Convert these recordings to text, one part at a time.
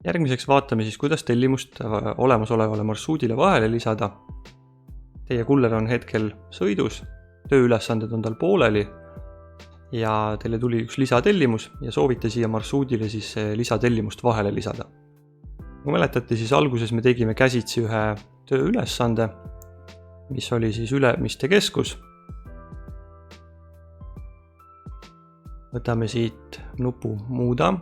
Järgmiseks vaatame siis, kuidas tellimust olemasolevale marsruudile vahele lisada. Teie kuller on hetkel sõidus, tööülesanded on tal pooleli ja teile tuli üks lisatellimus ja soovite siia marsruudile siis lisatellimust vahele lisada. Kui mäletate, siis alguses me tegime käsitsi ühe tööülesande, mis oli siis Ülemiste keskus. Võtame siit nupu muuda.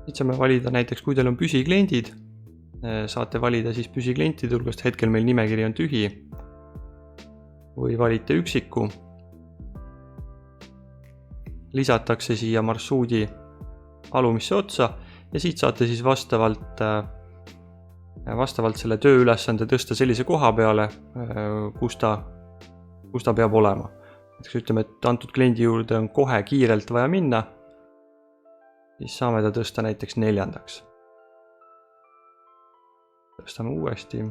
Siit saame valida näiteks, kui teil on püsikliendid, saate valida siis püsiklientide hulgast, hetkel meil nimekiri on tühi, või valite üksiku. Lisatakse siia marsruudi alumisse otsa ja siit saate siis vastavalt selle tööülesande tõsta sellise koha peale, kus ta peab olema. Näiteks ütleme, et antud kliendi juurde on kohe kiirelt vaja minna, siis saame ta tõsta näiteks 4. Tõstame uuesti.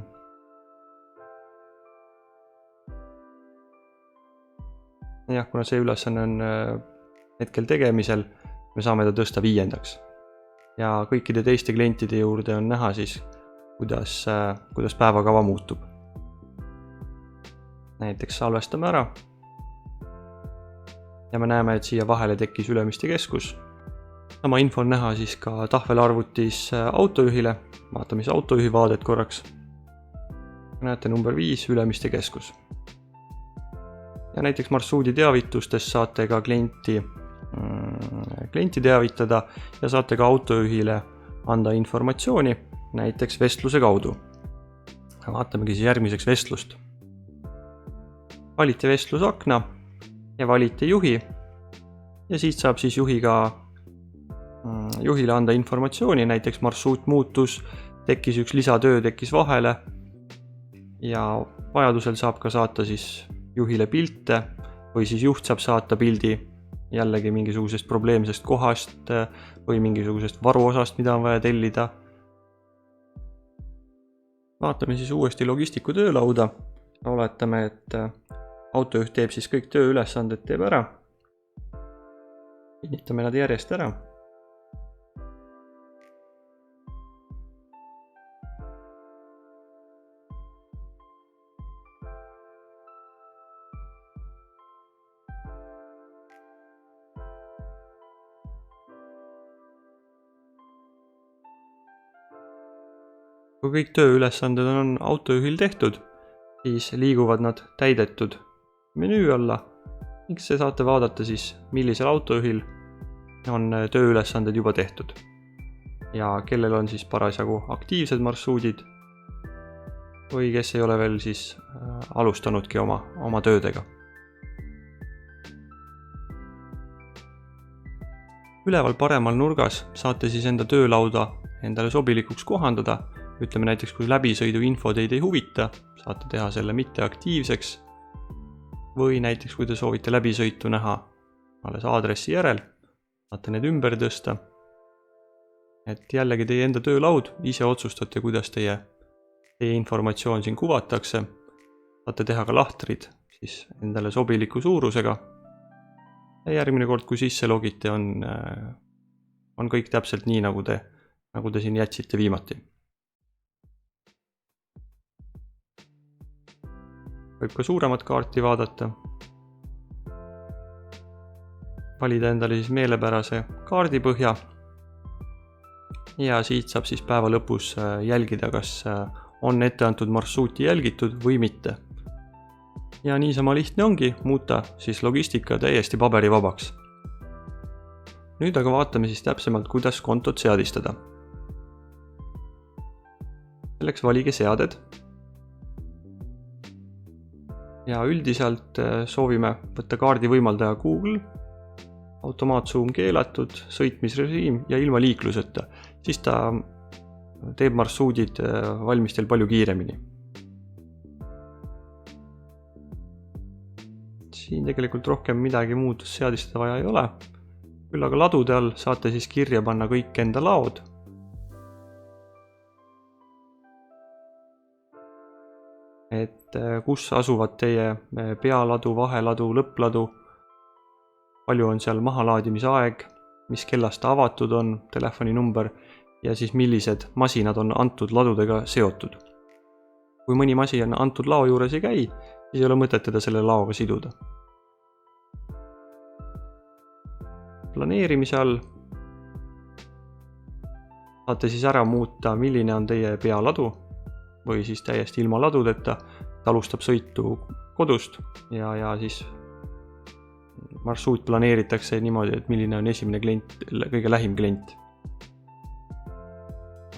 Jah, kuna see ülesanne on hetkel tegemisel, me saame ta tõsta 5. Ja kõikide teiste klientide juurde on näha siis, kuidas päevakava muutub. Näiteks salvestame ära. Ja me näeme, et siia vahele tekkis Ülemiste keskus. Sama info on näha siis ka tahvelarvutis autojuhile. Vaatame siis autojuhi vaadet korraks. Näete number 5 Ülemiste keskus. Ja näiteks marsruudi teavitustes saate ka klienti teavitada ja saate ka autojuhile anda informatsiooni, näiteks vestluse kaudu. Vaatamegi siis järgmiseks vestlust. Valite vestlusakna ja valite juhi ja siit saab siis juhile anda informatsiooni, näiteks marsruut muutus, tekkis üks lisatöö, tekkis vahele ja vajadusel saab ka saata siis juhile pilte või siis juht saab saata pildi jällegi mingisugusest probleemsest kohast või mingisugusest varuosast, mida on vaja tellida. Vaatame siis uuesti logistiku töölauda. Oletame, et autojuht teeb siis kõik tööülesanded, teeb ära. Kinnitame nad järjest ära. Kui kõik tööülesanded on autojuhil tehtud, siis liiguvad nad täidetud menüü alla ning see saate vaadata siis, millisel autojuhil on tööülesanded juba tehtud ja kellel on siis parasjagu aktiivsed marsruudid või kes ei ole veel siis alustanudki oma töödega. Üleval paremal nurgas saate siis enda töölauda endale sobilikuks kohandada. Ütleme näiteks, kui läbisõidu info teid ei huvita, saate teha selle mitteaktiivseks või näiteks, kui te soovite läbisõitu näha alles aadressi järel, saate need ümber tõsta. Et jällegi teie enda töölaud, ise otsustate, kuidas teie informatsioon siin kuvatakse. Saate teha ka lahtrid siis endale sobiliku suurusega. Ja järgmine kord, kui sisse logite, on kõik täpselt nii, nagu te siin jätsite viimati. Võib ka suuremat kaarti vaadata. Valida endale siis meelepärase kaardipõhja ja siit saab siis päeva lõpus jälgida, kas on ette antud marsruuti jälgitud või mitte. Ja niisama lihtne ongi muuta siis logistika täiesti paberivabaks. Nüüd aga vaatame siis täpsemalt, kuidas kontot seadistada. Selleks valige seaded. Ja üldiselt soovime võtta kaardi võimaldaja Google, automaatsuum keelatud, sõitmisrežiim ja ilma liikluseta. Siis ta teeb marsruudid valmis teil palju kiiremini. Siin tegelikult rohkem midagi muud seadistada vaja ei ole. Küll aga ladude all saate siis kirja panna kõik enda laod. Et kus asuvad teie pealadu, vaheladu, lõppladu. palju on seal mahalaadimise aeg, mis kellast ta avatud on, telefoninumber ja siis millised masinad on antud ladudega seotud. Kui mõni masin antud lao juures ei käi, siis ei ole mõtet teda selle laoga siduda. Planeerimise all saate siis ära muuta, milline on teie pealadu või siis täiesti ilma ladudeta. Ta alustab sõitu kodust ja siis marsruut planeeritakse niimoodi, et milline on esimene klient, kõige lähim klient.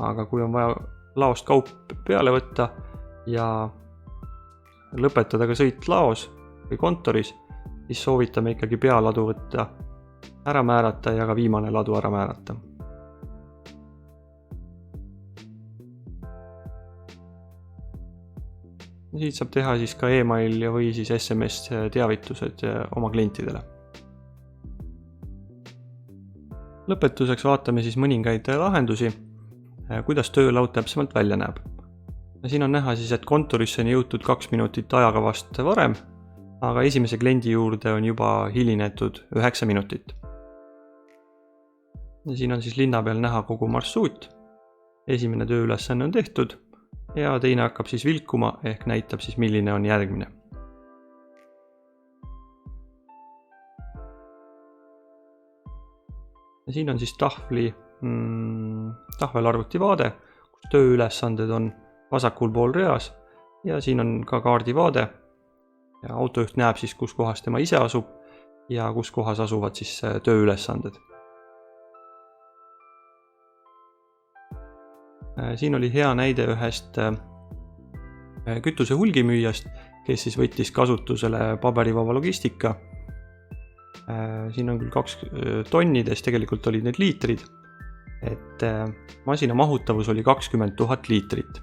Aga kui on vaja laost kaup peale võtta ja lõpetada ka sõit laos või kontoris, siis soovitame ikkagi pealadu võtta, ära määrata ja ka viimane ladu ära määrata. Siit saab teha siis ka email või siis SMS teavitused oma klientidele. Lõpetuseks vaatame siis mõningaid lahendusi, kuidas töölaud täpsemalt välja näeb. Siin on näha siis, et kontorisse on jõutud 2 minutit ajakavast varem, aga esimese kliendi juurde on juba hilinetud 9 minutit. Siin on siis linna peal näha kogu marsruut. Esimene tööülesanne on tehtud ja teine hakkab siis vilkuma ehk näitab siis, milline on järgmine. Ja siin on siis tahvelarvuti vaade, kus tööülesanded on vasakul pool reas ja siin on ka kaardivaade. Ja autojuht näeb siis, kus kohas tema ise asub ja kus kohas asuvad siis tööülesanded. Siin oli hea näide ühest kütuse hulgimüüjast, kes siis võttis kasutusele paberivaba logistika. Siin on küll 2 tonnidest, tegelikult olid need liitrid, et masina mahutavus oli 20 000 liitrit.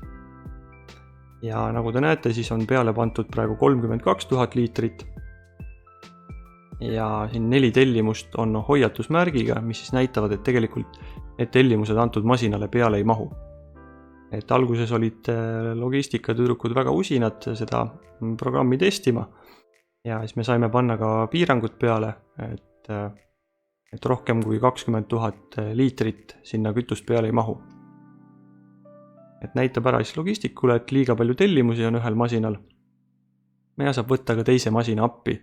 Ja nagu te näete, siis on peale pandud praegu 32 000 liitrit. Ja siin 4 tellimust on hoiatusmärgiga, mis siis näitavad, et tegelikult need tellimused antud masinale peale ei mahu. Et alguses olid logistikatüdrukud väga usinad seda programmi testima ja siis me saime panna ka piirangud peale, et rohkem kui 20 000 liitrit sinna kütust peale ei mahu. Et näitab ära siis logistikule, et liiga palju tellimusi on ühel masinal. Ja saab võtta ka teise masina appi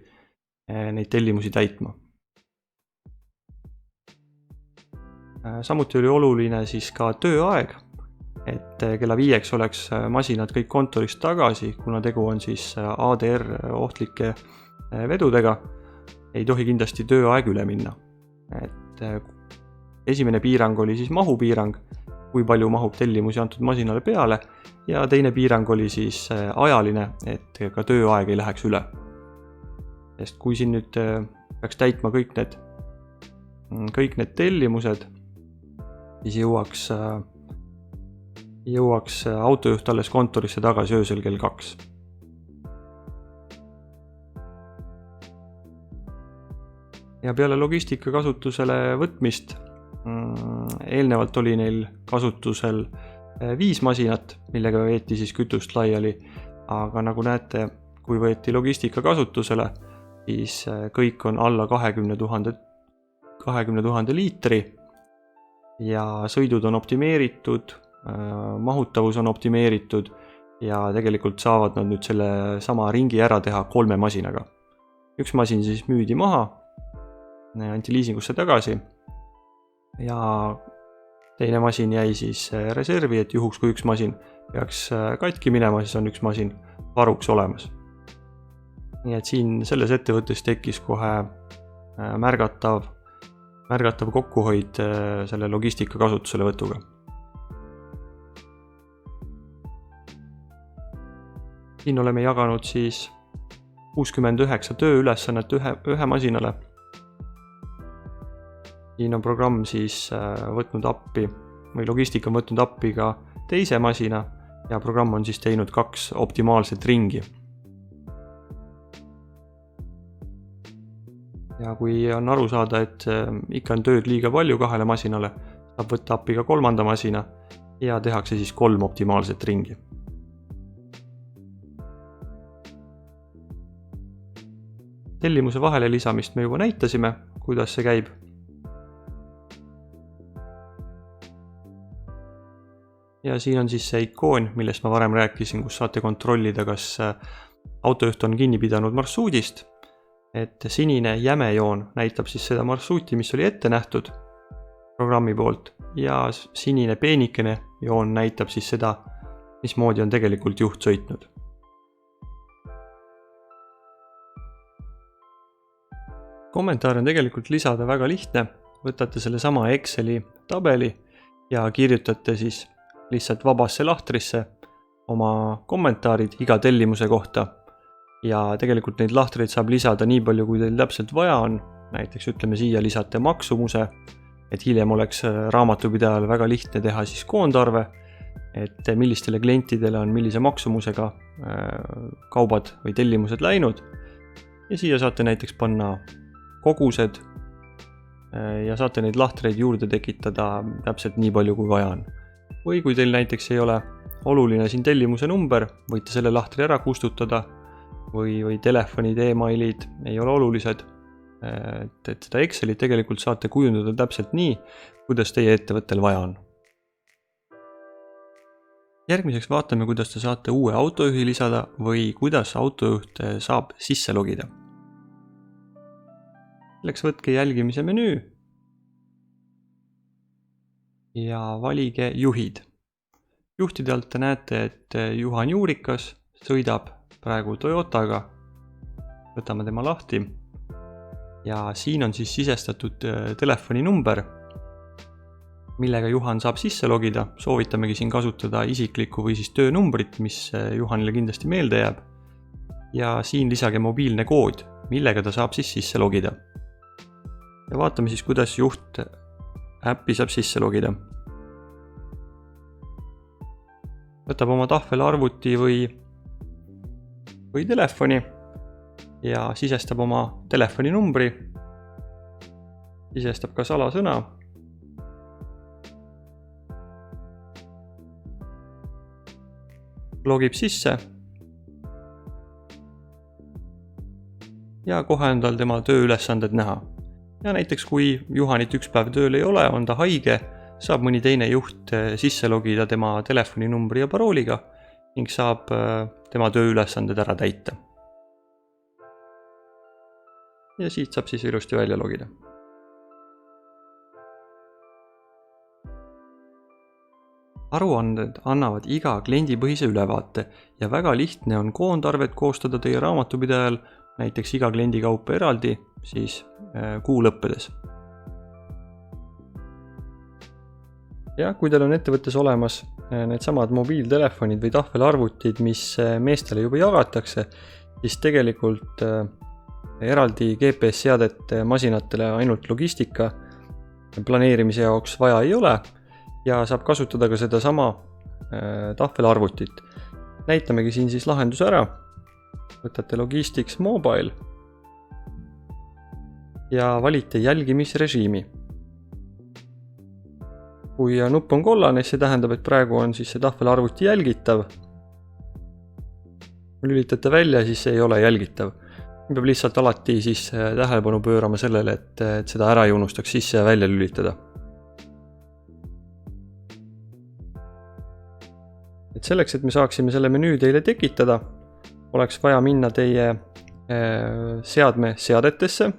neid tellimusi täitma. Samuti oli oluline siis ka tööaeg, et kella 5 oleks masinad kõik kontorist tagasi, kuna tegu on siis ADR ohtlike vedudega, ei tohi kindlasti tööaeg üle minna. Et esimene piirang oli siis mahupiirang, kui palju mahub tellimusi antud masinale peale ja teine piirang oli siis ajaline, et ka tööaeg ei läheks üle. Sest kui siin nüüd peaks täitma kõik need tellimused, siis jõuaks autojuht alles kontorisse tagasi öösel kell 2. Ja peale logistika kasutusele võtmist eelnevalt oli neil kasutusel 5 masinat, millega veeti siis kütust laiali, aga nagu näete, kui võeti logistika kasutusele, siis kõik on alla 20 000 liitri ja sõidud on optimeeritud, mahutavus on optimeeritud ja tegelikult saavad nad nüüd selle sama ringi ära teha 3 masinaga. Üks masin siis müüdi maha, anti liisingusse tagasi ja teine masin jäi siis reservi, et juhuks kui üks masin peaks katki minema, siis on üks masin varuks olemas. Nii et siin selles ettevõttes tekkis kohe märgatav kokkuhoid selle logistika kasutusele võtuga. Siin oleme jaganud siis 69 tööülesannet ühe masinale. Siin on programm siis võtnud appi või logistika on võtnud appi ka teise masina ja programm on siis teinud 2 optimaalset ringi. Ja kui on aru saada, et ikka on tööd liiga palju 2 masinale, saab võtta appi ka 3. masina ja tehakse siis 3 optimaalset ringi. Tellimuse vahele lisamist me juba näitasime, kuidas see käib. Ja siin on siis see ikoon, millest ma varem rääkisin, kus saate kontrollida, kas autojuht on kinni pidanud marsruudist. Et sinine jäme joon näitab siis seda marsruuti, mis oli ette nähtud programmi poolt, ja sinine peenikene joon näitab siis seda, mismoodi on tegelikult juht sõitnud. Kommentaare on tegelikult lisada väga lihtne. Võtate selle sama Exceli tabeli ja kirjutate siis lihtsalt vabasse lahtrisse oma kommentaarid iga tellimuse kohta. Ja tegelikult neid lahtreid saab lisada nii palju, kui teil täpselt vaja on. Näiteks ütleme siia lisate maksumuse, et hiljem oleks raamatupidajal väga lihtne teha siis koondarve, et millistele klientidele on millise maksumusega kaubad või tellimused läinud. Ja siia saate näiteks panna kogused ja saate neid lahtreid juurde tekitada täpselt nii palju, kui vaja on. Või kui teil näiteks ei ole oluline siin tellimuse number, võite selle lahtri ära kustutada või telefonid, e-mailid ei ole olulised. Et seda Excelit tegelikult saate kujundada täpselt nii, kuidas teie ettevõttel vaja on. Järgmiseks vaatame, kuidas te saate uue autojuhi lisada või kuidas autojuht saab sisse logida. Selleks võtke jälgimise menüü ja valige juhid. Juhtide alt te näete, et Juhan Juurikas sõidab praegu Toyotaga. Võtame tema lahti. Ja siin on siis sisestatud telefoninumber, millega Juhan saab sisse logida. Soovitamegi siin kasutada isiklikku või siis töönumbrit, mis Juhanile kindlasti meelde jääb. Ja siin lisage mobiilne kood, millega ta saab siis sisse logida. Ja vaatame siis, kuidas juht äppi saab sisse logida. Võtab oma tahvelarvuti või telefoni ja sisestab oma telefoninumbri. Sisestab ka salasõna. Logib sisse. Ja kohe on tal tema tööülesanded näha. Ja näiteks kui Juhanit üks päev tööl ei ole, on ta haige, saab mõni teine juht sisse logida tema telefoninumbri ja parooliga ning saab tema tööülesanded ära täita. Ja siit saab siis ilusti välja logida. Aruanded annavad iga kliendipõhise ülevaate ja väga lihtne on koondarvet koostada teie raamatupidajal, näiteks iga kliendi kaupa eraldi, siis kuu lõppedes. Ja kui teil on ettevõttes olemas need samad mobiiltelefonid või tahvelarvutid, mis meestele juba jagatakse, siis tegelikult eraldi GPS-seadet masinatele ainult logistika planeerimise jaoks vaja ei ole ja saab kasutada ka seda sama tahvelarvutit. Näitamegi siin siis lahenduse ära. Võtate Logistics Mobile ja valite jälgimisrežiimi. Kui nupp on kollane, see tähendab, et praegu on siis see tahvelarvuti jälgitav. Kui lülitate välja, siis see ei ole jälgitav. Peab lihtsalt alati siis tähelepanu pöörama sellele, et seda ära ei unustaks sisse ja välja lülitada. Et selleks, et me saaksime selle menüü teile tekitada, oleks vaja minna teie seadme seadetesse.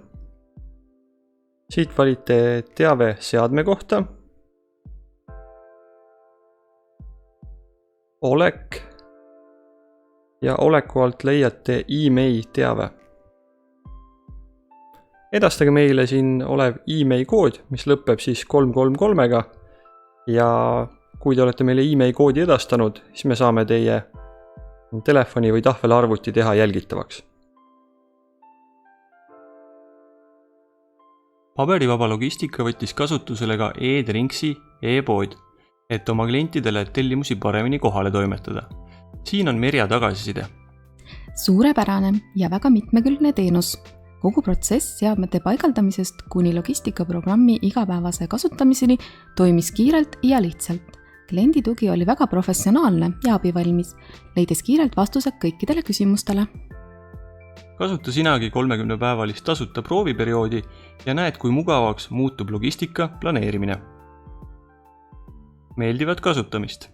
Siit valite teave seadme kohta. Olek ja oleku alt leiate e-mail teave. Edastage meile siin olev e-mail kood, mis lõpeb siis 333-ga ja kui te olete meile e-mail koodi edastanud, siis me saame teie telefoni või tahvelarvuti teha jälgitavaks. Paberivaba logistika võttis kasutusele ka e-Drinksi e-pood, et oma klientidele tellimusi paremini kohale toimetada. Siin on Merja tagasiside. Suurepärane ja väga mitmekülgne teenus. Kogu protsess seadmete paigaldamisest kuni logistikaprogrammi igapäevase kasutamiseni toimis kiirelt ja lihtsalt. Kliendi tugi oli väga professionaalne ja abivalmis, leides kiirelt vastused kõikidele küsimustele. Kasuta sinagi 30-päevalist tasuta prooviperioodi ja näed, kui mugavaks muutub logistika planeerimine. Meeldivat kasutamist!